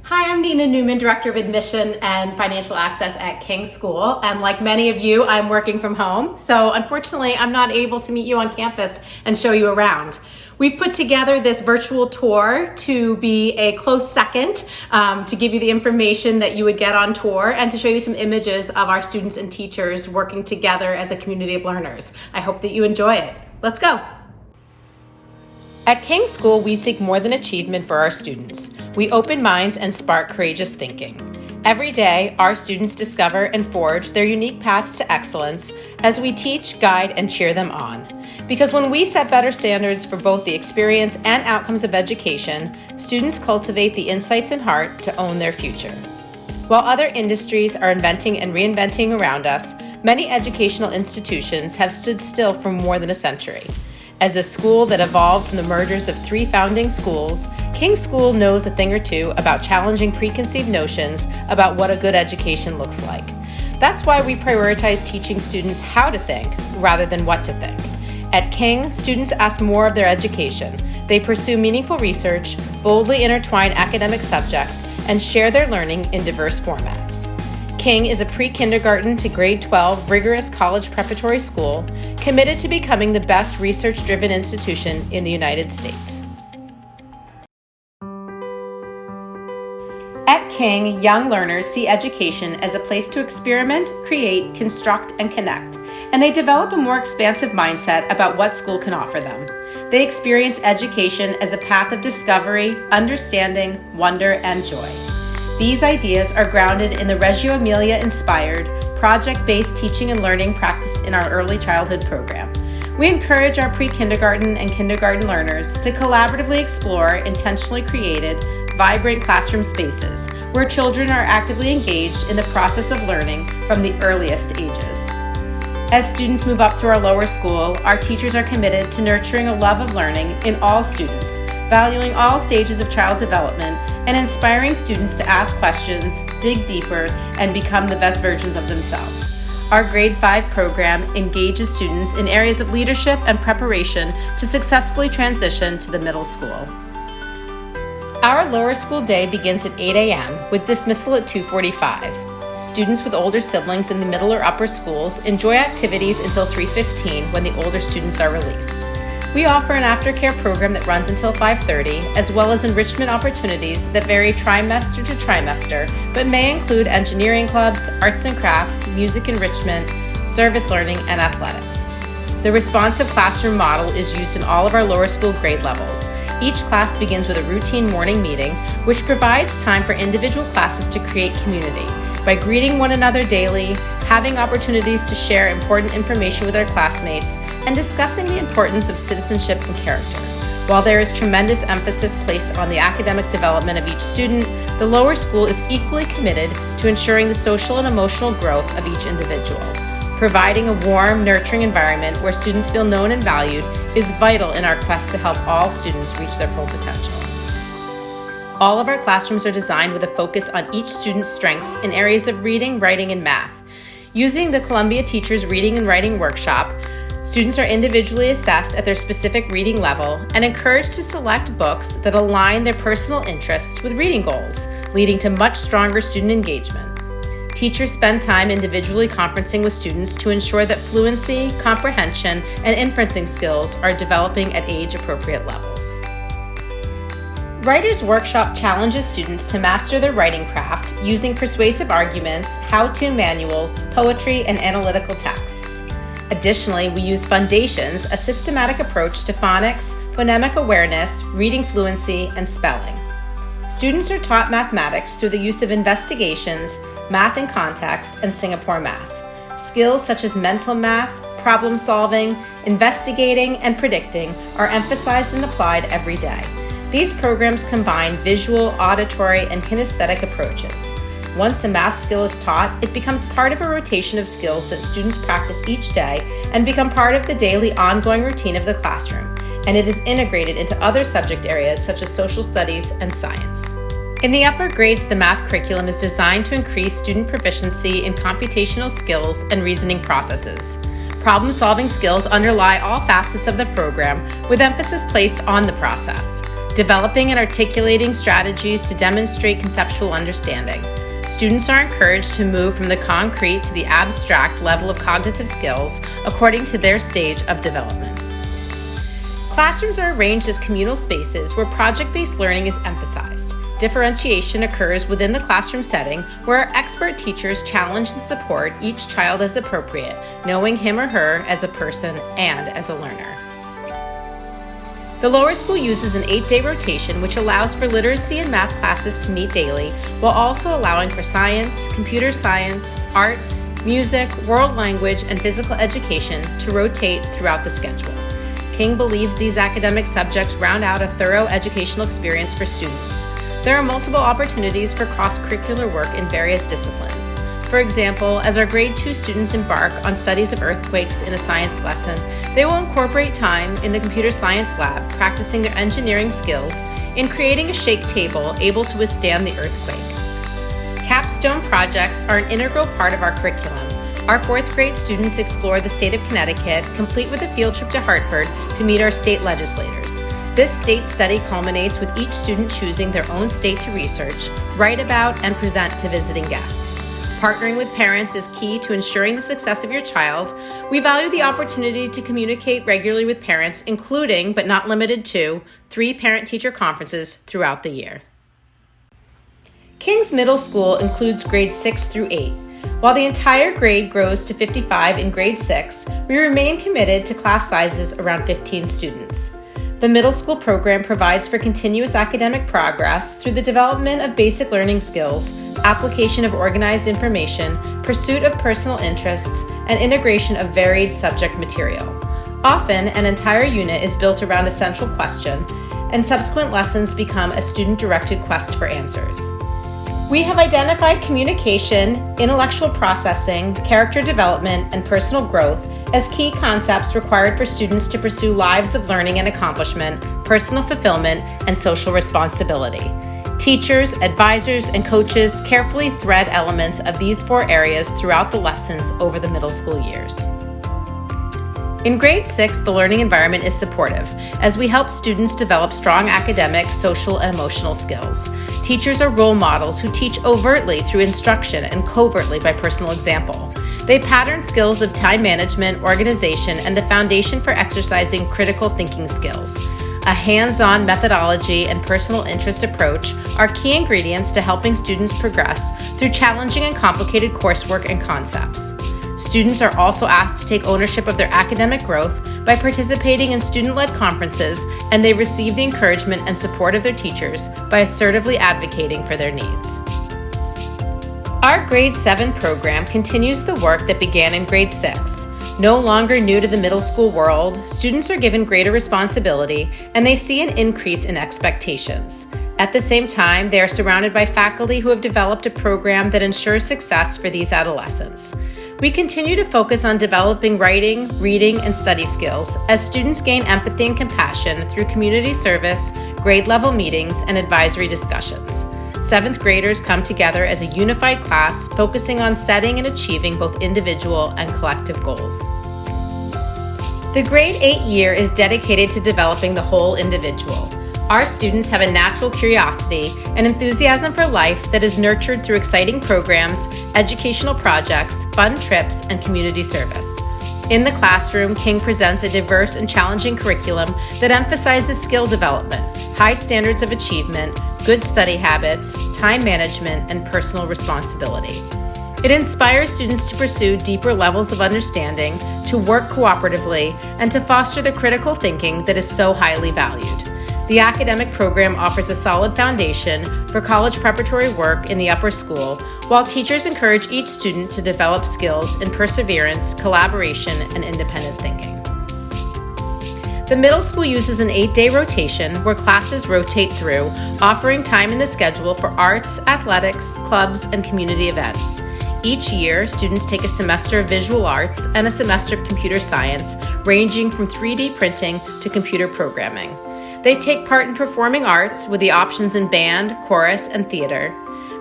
Hi, I'm Nina Newman, Director of Admission and Financial Access at King School. And like many of you, I'm working from home. So unfortunately, I'm not able to meet you on campus and show you around. We've put together this virtual tour to be a close second to give you the information that you would get on tour and to show you some images of our students and teachers working together as a community of learners. I hope that you enjoy it. Let's go. At King School, we seek more than achievement for our students. We open minds and spark courageous thinking. Every day, our students discover and forge their unique paths to excellence as we teach, guide, and cheer them on. Because when we set better standards for both the experience and outcomes of education, students cultivate the insights and heart to own their future. While other industries are inventing and reinventing around us, many educational institutions have stood still for more than a century. As a school that evolved from the mergers of 3 founding schools, King School knows a thing or two about challenging preconceived notions about what a good education looks like. That's why we prioritize teaching students how to think rather than what to think. At King, students ask more of their education. They pursue meaningful research, boldly intertwine academic subjects, and share their learning in diverse formats. King is a pre-kindergarten to grade 12 rigorous college preparatory school committed to becoming the best research-driven institution in the United States. At King, young learners see education as a place to experiment, create, construct, and connect, and they develop a more expansive mindset about what school can offer them. They experience education as a path of discovery, understanding, wonder, and joy. These ideas are grounded in the Reggio Emilia-inspired, project-based teaching and learning practiced in our early childhood program. We encourage our pre-kindergarten and kindergarten learners to collaboratively explore intentionally created, vibrant classroom spaces where children are actively engaged in the process of learning from the earliest ages. As students move up through our lower school, our teachers are committed to nurturing a love of learning in all students, valuing all stages of child development, and inspiring students to ask questions, dig deeper, and become the best versions of themselves. Our Grade 5 program engages students in areas of leadership and preparation to successfully transition to the middle school. Our lower school day begins at 8 a.m. with dismissal at 2:45. Students with older siblings in the middle or upper schools enjoy activities until 3:15 when the older students are released. We offer an aftercare program that runs until 5:30, as well as enrichment opportunities that vary trimester to trimester, but may include engineering clubs, arts and crafts, music enrichment, service learning, and athletics. The responsive classroom model is used in all of our lower school grade levels. Each class begins with a routine morning meeting, which provides time for individual classes to create community by greeting one another daily, having opportunities to share important information with our classmates, and discussing the importance of citizenship and character. While there is tremendous emphasis placed on the academic development of each student, the lower school is equally committed to ensuring the social and emotional growth of each individual. Providing a warm, nurturing environment where students feel known and valued is vital in our quest to help all students reach their full potential. All of our classrooms are designed with a focus on each student's strengths in areas of reading, writing, and math. Using the Columbia Teachers Reading and Writing Workshop, students are individually assessed at their specific reading level and encouraged to select books that align their personal interests with reading goals, leading to much stronger student engagement. Teachers spend time individually conferencing with students to ensure that fluency, comprehension, and inferencing skills are developing at age-appropriate levels. Writers Workshop challenges students to master their writing craft using persuasive arguments, how-to manuals, poetry, and analytical texts. Additionally, we use Foundations, a systematic approach to phonics, phonemic awareness, reading fluency, and spelling. Students are taught mathematics through the use of investigations, math in context, and Singapore math. Skills such as mental math, problem solving, investigating, and predicting are emphasized and applied every day. These programs combine visual, auditory, and kinesthetic approaches. Once a math skill is taught, it becomes part of a rotation of skills that students practice each day and become part of the daily ongoing routine of the classroom, and it is integrated into other subject areas such as social studies and science. In the upper grades, the math curriculum is designed to increase student proficiency in computational skills and reasoning processes. Problem-solving skills underlie all facets of the program, with emphasis placed on the process. developing and articulating strategies to demonstrate conceptual understanding. Students are encouraged to move from the concrete to the abstract level of cognitive skills according to their stage of development. Classrooms are arranged as communal spaces where project-based learning is emphasized. Differentiation occurs within the classroom setting where our expert teachers challenge and support each child as appropriate, knowing him or her as a person and as a learner. The lower school uses an 8-day rotation which allows for literacy and math classes to meet daily while also allowing for science, computer science, art, music, world language, and physical education to rotate throughout the schedule. King believes these academic subjects round out a thorough educational experience for students. There are multiple opportunities for cross-curricular work in various disciplines. For example, as our grade 2 students embark on studies of earthquakes in a science lesson, they will incorporate time in the computer science lab practicing their engineering skills in creating a shake table able to withstand the earthquake. Capstone projects are an integral part of our curriculum. Our 4th grade students explore the state of Connecticut, complete with a field trip to Hartford to meet our state legislators. This state study culminates with each student choosing their own state to research, write about, and present to visiting guests. Partnering with parents is key to ensuring the success of your child. We value the opportunity to communicate regularly with parents, including, but not limited to, 3 parent-teacher conferences throughout the year. King's Middle School includes grades 6 through 8. While the entire grade grows to 55 in grade 6, we remain committed to class sizes around 15 students. The middle school program provides for continuous academic progress through the development of basic learning skills, application of organized information, pursuit of personal interests, and integration of varied subject material. Often, an entire unit is built around a central question, and subsequent lessons become a student-directed quest for answers. We have identified communication, intellectual processing, character development, and personal growth as key concepts required for students to pursue lives of learning and accomplishment, personal fulfillment, and social responsibility. Teachers, advisors, and coaches carefully thread elements of these 4 areas throughout the lessons over the middle school years. In grade 6, the learning environment is supportive as we help students develop strong academic, social, and emotional skills. Teachers are role models who teach overtly through instruction and covertly by personal example. They pattern skills of time management, organization, and the foundation for exercising critical thinking skills. A hands-on methodology and personal interest approach are key ingredients to helping students progress through challenging and complicated coursework and concepts. Students are also asked to take ownership of their academic growth by participating in student-led conferences, and they receive the encouragement and support of their teachers by assertively advocating for their needs. Our grade 7 program continues the work that began in grade 6. No longer new to the middle school world, students are given greater responsibility and they see an increase in expectations. At the same time, they are surrounded by faculty who have developed a program that ensures success for these adolescents. We continue to focus on developing writing, reading, and study skills as students gain empathy and compassion through community service, grade-level meetings, and advisory discussions. 7th graders come together as a unified class, focusing on setting and achieving both individual and collective goals. The grade 8 year is dedicated to developing the whole individual. Our students have a natural curiosity and enthusiasm for life that is nurtured through exciting programs, educational projects, fun trips, and community service. In the classroom, King presents a diverse and challenging curriculum that emphasizes skill development, high standards of achievement, good study habits, time management, and personal responsibility. It inspires students to pursue deeper levels of understanding, to work cooperatively, and to foster the critical thinking that is so highly valued. The academic program offers a solid foundation for college preparatory work in the upper school, while teachers encourage each student to develop skills in perseverance, collaboration, and independent thinking. The middle school uses an 8-day rotation where classes rotate through, offering time in the schedule for arts, athletics, clubs, and community events. Each year, students take a semester of visual arts and a semester of computer science, ranging from 3D printing to computer programming. They take part in performing arts with the options in band, chorus, and theater.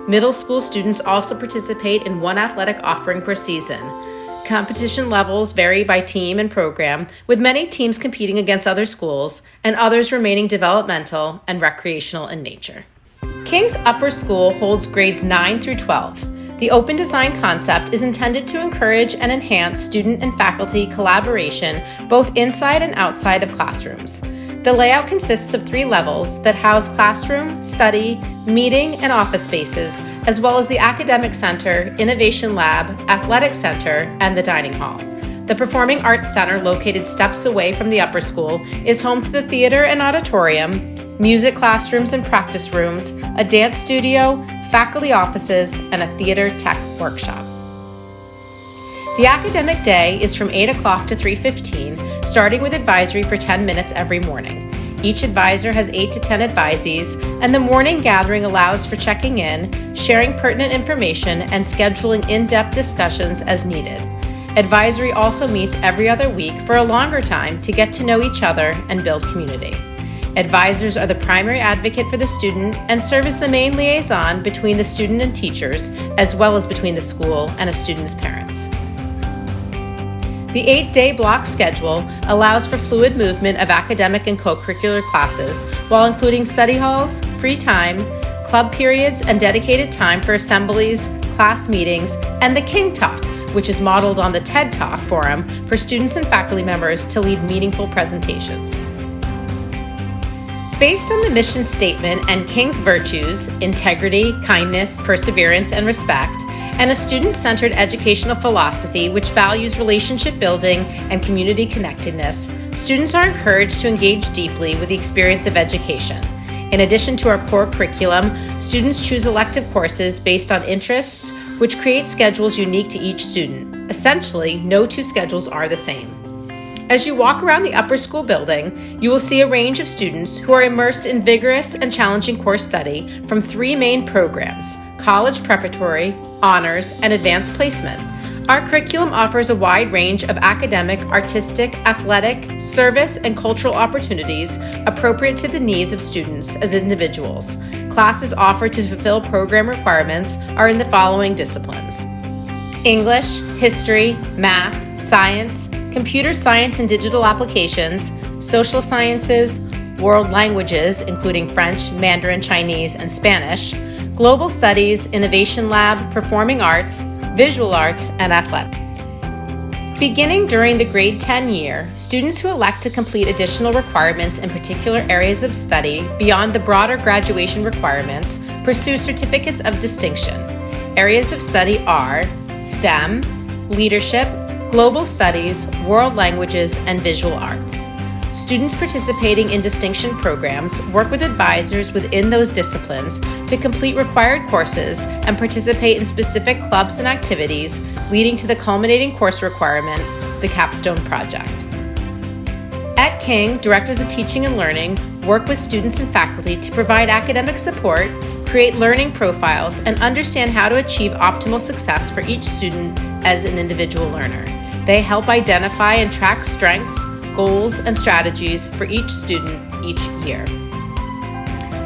Middle school students also participate in one athletic offering per season. Competition levels vary by team and program, with many teams competing against other schools and others remaining developmental and recreational in nature. King's Upper School holds grades 9 through 12. The open design concept is intended to encourage and enhance student and faculty collaboration both inside and outside of classrooms. The layout consists of 3 levels that house classroom, study, meeting, and office spaces, as well as the Academic Center, Innovation Lab, Athletic Center, and the Dining Hall. The Performing Arts Center, located steps away from the upper school, is home to the theater and auditorium, music classrooms and practice rooms, a dance studio, faculty offices, and a theater tech workshop. The academic day is from 8 o'clock to 3:15, starting with advisory for 10 minutes every morning. Each advisor has 8 to 10 advisees, and the morning gathering allows for checking in, sharing pertinent information, and scheduling in-depth discussions as needed. Advisory also meets every other week for a longer time to get to know each other and build community. Advisors are the primary advocate for the student and serve as the main liaison between the student and teachers, as well as between the school and a student's parents. The 8-day block schedule allows for fluid movement of academic and co-curricular classes while including study halls, free time, club periods, and dedicated time for assemblies, class meetings, and the King Talk, which is modeled on the TED Talk forum for students and faculty members to lead meaningful presentations. Based on the mission statement and King's virtues, integrity, kindness, perseverance, and respect, and a student-centered educational philosophy which values relationship building and community connectedness, students are encouraged to engage deeply with the experience of education. In addition to our core curriculum, students choose elective courses based on interests, which create schedules unique to each student. Essentially, no 2 schedules are the same. As you walk around the upper school building, you will see a range of students who are immersed in vigorous and challenging course study from 3 main programs: college preparatory, honors, and advanced placement. Our curriculum offers a wide range of academic, artistic, athletic, service, and cultural opportunities appropriate to the needs of students as individuals. Classes offered to fulfill program requirements are in the following disciplines: English, history, math, science, computer science and digital applications, social sciences, world languages, including French, Mandarin, Chinese, and Spanish, global studies, innovation lab, performing arts, visual arts, and athletics. Beginning during the grade 10 year, students who elect to complete additional requirements in particular areas of study beyond the broader graduation requirements pursue certificates of distinction. Areas of study are STEM, leadership, global studies, world languages, and visual arts. Students participating in distinction programs work with advisors within those disciplines to complete required courses and participate in specific clubs and activities, leading to the culminating course requirement, the Capstone Project. At King, directors of teaching and learning work with students and faculty to provide academic support, create learning profiles, and understand how to achieve optimal success for each student as an individual learner. They help identify and track strengths, goals, and strategies for each student each year.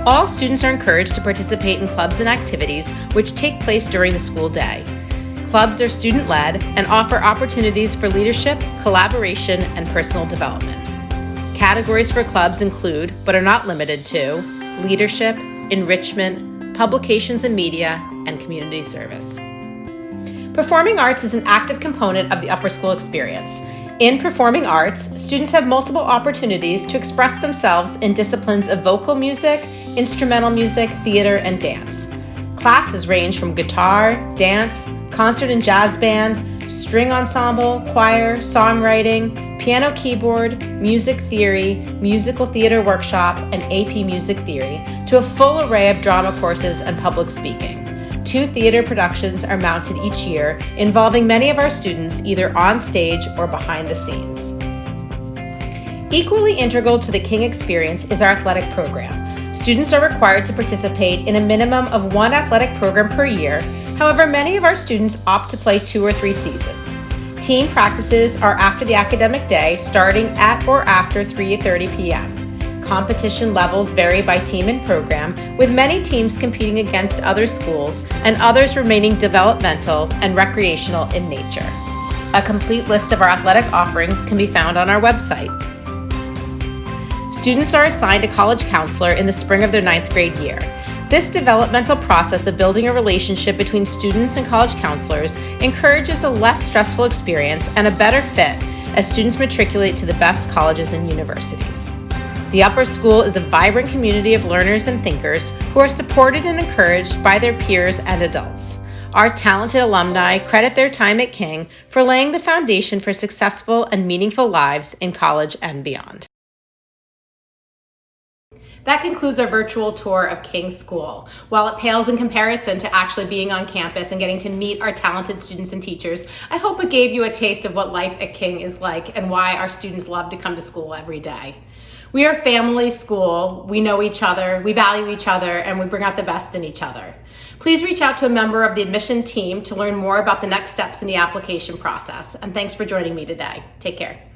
All students are encouraged to participate in clubs and activities which take place during the school day. Clubs are student-led and offer opportunities for leadership, collaboration, and personal development. Categories for clubs include, but are not limited to, leadership, enrichment, publications and media, and community service. Performing arts is an active component of the upper school experience. In performing arts, students have multiple opportunities to express themselves in disciplines of vocal music, instrumental music, theater, and dance. Classes range from guitar, dance, concert and jazz band, string ensemble, choir, songwriting, piano keyboard, music theory, musical theater workshop, and AP Music Theory, to a full array of drama courses and public speaking. 2 theater productions are mounted each year, involving many of our students either on stage or behind the scenes. Equally integral to the King experience is our athletic program. Students are required to participate in a minimum of 1 athletic program per year. However, many of our students opt to play 2 or 3 seasons. Team practices are after the academic day, starting at or after 3:30 p.m. Competition levels vary by team and program, with many teams competing against other schools and others remaining developmental and recreational in nature. A complete list of our athletic offerings can be found on our website. Students are assigned a college counselor in the spring of their 9th grade year. This developmental process of building a relationship between students and college counselors encourages a less stressful experience and a better fit as students matriculate to the best colleges and universities. The Upper School is a vibrant community of learners and thinkers who are supported and encouraged by their peers and adults. Our talented alumni credit their time at King for laying the foundation for successful and meaningful lives in college and beyond. That concludes our virtual tour of King School. While it pales in comparison to actually being on campus and getting to meet our talented students and teachers, I hope it gave you a taste of what life at King is like and why our students love to come to school every day. We are a family school. We know each other, we value each other, and we bring out the best in each other. Please reach out to a member of the admission team to learn more about the next steps in the application process. And thanks for joining me today. Take care.